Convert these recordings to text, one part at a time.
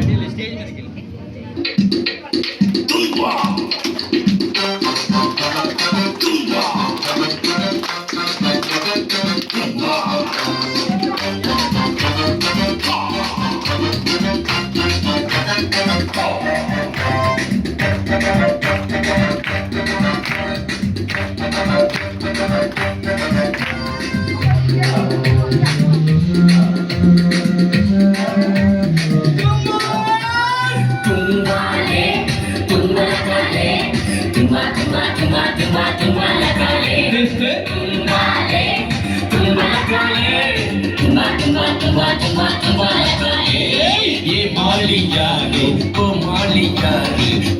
stage மேல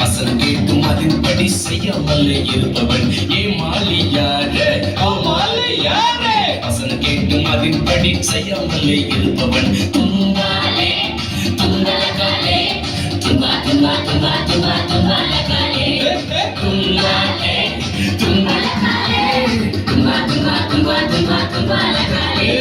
வசனம் கேட்டும் அதன்படி செய்யாமல் இருப்பவன் வசனம் கேட்டும் அதன்படி செய்யாமல் இருப்பவன் தும்பாலே தும்பலகாலே தும்பா தும்பா தும்பா தும்பா தும்பலகாலே தும்பாலே தும்பலகாலே தும்பா தும்பா தும்பா தும்பா தும்பலகாலே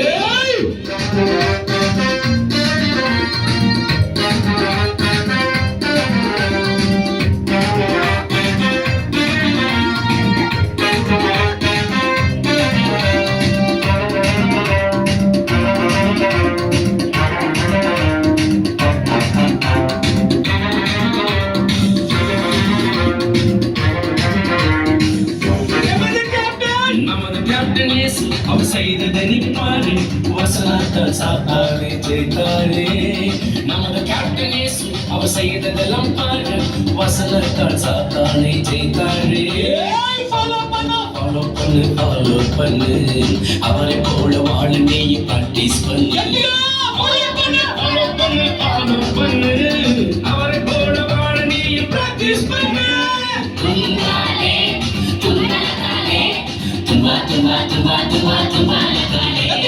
அவர் செய்ததை நிப்பாரு வசனத்தால் சாத்தானே ஜெயித்தாரே நமது கேப்டன் இயேசு அவர் செய்ததெல்லாம் பாரு வசனத்தால் சாத்தானே ஜெயித்தாரே ஃபாலோ பண்ணு அவரை போல வாழ நீ பிராக்டிஸ் பண்ணு அவரை போல வாழ நீ பிராக்டிஸ் பண்ணு தும்பாலே தும்பலகாலே தும்பா தும்பா தும்பா தும்பா தும்பலகாலே